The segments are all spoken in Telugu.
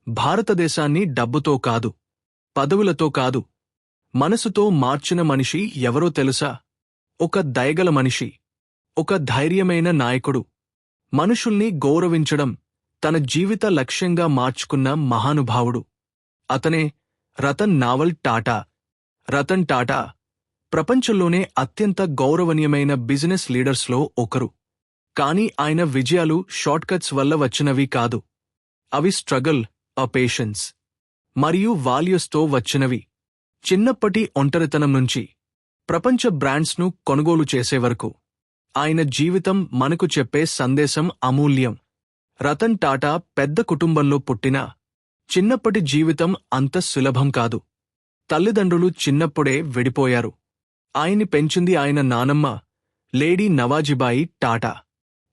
భారతదేశాన్ని డబ్బుతో కాదు, పదవులతో కాదు, మనసుతో మార్చిన మనిషి ఎవరో తెలుసా? ఒక దయగల మనిషి, ఒక ధైర్యమైన నాయకుడు, మనుషుల్ని గౌరవించడం తన జీవిత లక్ష్యంగా మార్చుకున్న మహానుభావుడు. అతనే రతన్ నావల్ టాటా. రతన్ టాటా ప్రపంచంలోనే అత్యంత గౌరవనీయమైన బిజినెస్ లీడర్స్లో ఒకరు. కాని ఆయన విజయాలు షార్ట్కట్స్ వల్ల వచ్చినవి కాదు. అవి స్ట్రగల్, పేషెన్స్ మరియు వాల్యూస్తో వచ్చినవి. చిన్నప్పటి ఒంటరితనం నుంచి ప్రపంచ బ్రాండ్స్ను కొనుగోలు చేసే వరకు ఆయన జీవితం మనకు చెప్పే సందేశం అమూల్యం. రతన్ టాటా పెద్ద కుటుంబంలో పుట్టినా చిన్నప్పటి జీవితం అంత సులభం కాదు. తల్లిదండ్రులు చిన్నప్పుడే విడిపోయారు. ఆయన్ని పెంచింది ఆయన నానమ్మ, లేడీ నవాజీబాయి టాటా.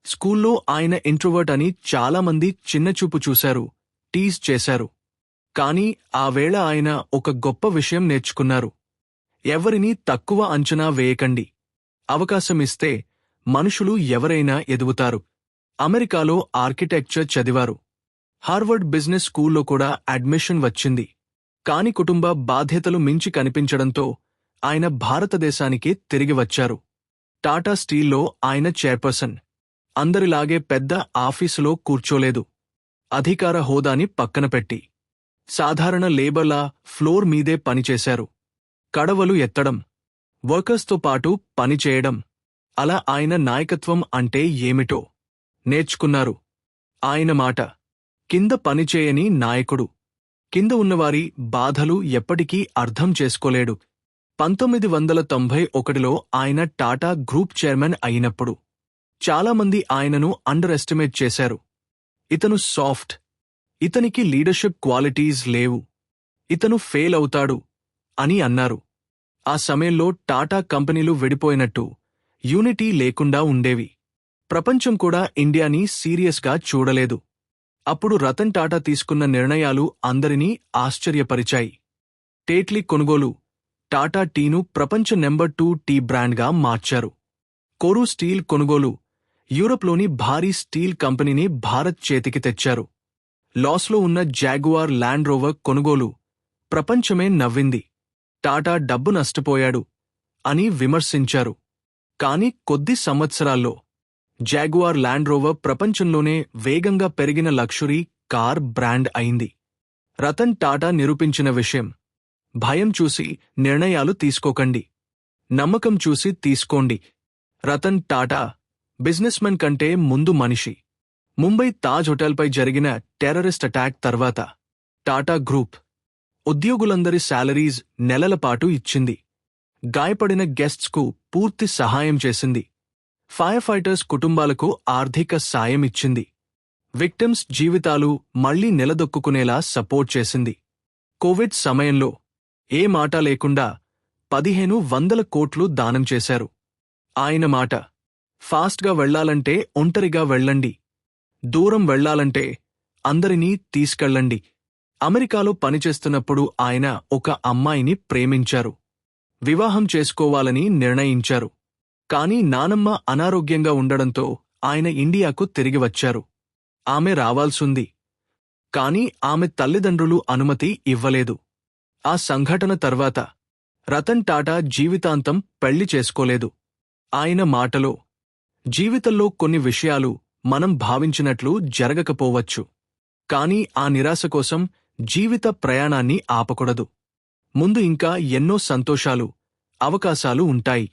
స్కూల్లో ఆయన ఇంట్రోవర్ట్ అని చాలామంది చిన్నచూపు చూశారు, టీజ్ చేశారు. కాని ఆ వేళ ఆయన ఒక గొప్ప విషయం నేర్చుకున్నారు. ఎవరినీ తక్కువ అంచనా వేయకండి. అవకాశమిస్తే మనుషులు ఎవరైనా ఎదుగుతారు. అమెరికాలో ఆర్కిటెక్చర్ చదివారు. హార్వర్డ్ బిజినెస్ స్కూల్లో కూడా అడ్మిషన్ వచ్చింది. కాని కుటుంబ బాధ్యతలు మించి కనిపించడంతో ఆయన భారతదేశానికి తిరిగి వచ్చారు. టాటా స్టీల్లో ఆయన చైర్పర్సన్. అందరిలాగే పెద్ద ఆఫీసులో కూర్చోలేదు. అధికార హోదాని పక్కనపెట్టి సాధారణ లేబర్లా ఫ్లోర్ మీదే పనిచేశారు. కడవలు ఎత్తడం, వర్కర్స్తో పాటు పనిచేయడం, అలా ఆయన నాయకత్వం అంటే ఏమిటో నేర్చుకున్నారు. ఆయన మాట కింద పనిచేయని నాయకుడు కింద ఉన్నవారి బాధలు ఎప్పటికీ అర్థం చేసుకోలేడు. 1991లో ఆయన టాటా గ్రూప్ చైర్మన్ అయినప్పుడు చాలామంది ఆయనను అండర్ ఎస్టిమేట్ చేశారు. ఇతను సాఫ్ట్, ఇతనికి లీడర్షిప్ క్వాలిటీస్ లేవు, ఇతను ఫెయిల్ అవుతాడు అని అన్నారు. ఆ సమయంలో టాటా కంపెనీలు విడిపోయినట్టు, యూనిటీ లేకుండా ఉండేవి. ప్రపంచం కూడా ఇండియాని సీరియస్గా చూడలేదు. అప్పుడు రతన్ టాటా తీసుకున్న నిర్ణయాలు అందరినీ ఆశ్చర్యపరిచాయి. టేట్లీ కొనుగోలు టాటా టీను ప్రపంచ నెంబర్ 2 టీ బ్రాండ్గా మార్చారు. కోరు స్టీల్ కొనుగోలు యూరప్లోని భారీ స్టీల్ కంపెనీని భారత్ చేతికి తెచ్చారు. లాస్లో ఉన్న జాగ్వార్ ల్యాండ్ రోవర్ కొనుగోలు ప్రపంచమే నవ్వింది. టాటా డబ్బు నష్టపోయాడు అని విమర్శించారు. కాని కొద్ది సంవత్సరాల్లో జాగ్వార్ ల్యాండ్ రోవర్ ప్రపంచంలోనే వేగంగా పెరిగిన లగ్జరీ కార్ బ్రాండ్ అయింది. రతన్ టాటా నిరూపించిన విషయం: భయం చూసి నిర్ణయాలు తీసుకోకండి, నమ్మకం చూసి తీసుకోండి. రతన్ టాటా బిజినెస్మెన్ కంటే ముందు మనిషి. ముంబై తాజ్ హోటల్పై జరిగిన టెర్రరిస్ట్ అటాక్ తర్వాత టాటా గ్రూప్ ఉద్యోగులందరి శాలరీస్ నెలల పాటు ఇచ్చింది. గాయపడిన గెస్ట్స్కు పూర్తి సహాయం చేసింది. ఫైర్ ఫైటర్స్ కుటుంబాలకు ఆర్థిక సాయం ఇచ్చింది. విక్టిమ్స్ జీవితాలు మళ్లీ నిలదొక్కుకునేలా సపోర్ట్ చేసింది. కోవిడ్ సమయంలో ఏ మాట లేకుండా 1500 కోట్లు దానం చేశారు. ఆయన మాట: ఫాస్ట్గా వెళ్లాలంటే ఒంటరిగా వెళ్ళండి, దూరం వెళ్లాలంటే అందరినీ తీసుకెళ్ళండి. అమెరికాలో పనిచేస్తున్నప్పుడు ఆయన ఒక అమ్మాయిని ప్రేమించారు. వివాహం చేసుకోవాలని నిర్ణయించారు. కాని నానమ్మ అనారోగ్యంగా ఉండడంతో ఆయన ఇండియాకు తిరిగి వచ్చారు. ఆమె రావాల్సుంది. కాని ఆమె తల్లిదండ్రులు అనుమతి ఇవ్వలేదు. ఆ సంఘటన తర్వాత రతన్ టాటా జీవితాంతం పెళ్లి చేసుకోలేదు. ఆయన మాటలో: జీవితంలో కొన్ని విషయాలు మనం భావించినట్లు జరగకపోవచ్చు, కాని ఆ నిరాశ కోసం జీవిత ప్రయాణాన్ని ఆపకూడదు. ముందు ఇంకా ఎన్నో సంతోషాలు, అవకాశాలు ఉంటాయి.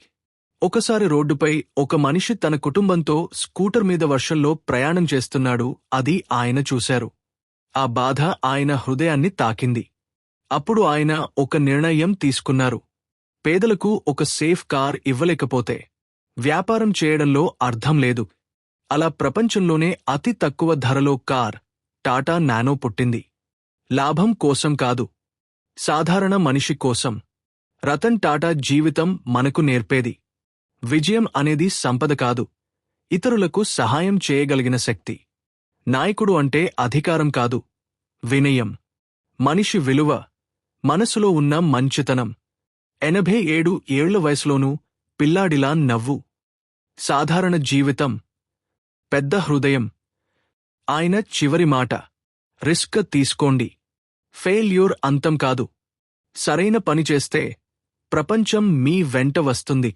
ఒకసారి రోడ్డుపై ఒక మనిషి తన కుటుంబంతో స్కూటర్ మీద వర్షంలో ప్రయాణం చేస్తున్నాడు. అది ఆయన చూశారు. ఆ బాధ ఆయన హృదయాన్ని తాకింది. అప్పుడు ఆయన ఒక నిర్ణయం తీసుకున్నారు. పేదలకు ఒక సేఫ్ కార్ ఇవ్వలేకపోతే వ్యాపారం చేయడంలో అర్థం లేదు. అలా ప్రపంచంలోనే అతి తక్కువ ధరలో కార్ టాటా నానో పుట్టింది. లాభం కోసం కాదు, సాధారణ మనిషి కోసం. రతన్ టాటా జీవితం మనకు నేర్పేది: విజయం అనేది సంపద కాదు, ఇతరులకు సహాయం చేయగలిగిన శక్తి. నాయకుడు అంటే అధికారం కాదు, వినయం, మనిషి విలువ, మనసులో ఉన్న మంచితనం. 87 ఏళ్ల వయసులోనూ పిల్లాడిలా నవ్వు, సాధారణ జీవితం, పెద్ద హృదయం. ఆయన చివరి మాట: రిస్క్ తీసుకోండి. ఫెయిల్యూర్ అంతం కాదు. సరైన పని చేస్తే ప్రపంచం మీ వెంట వస్తుంది.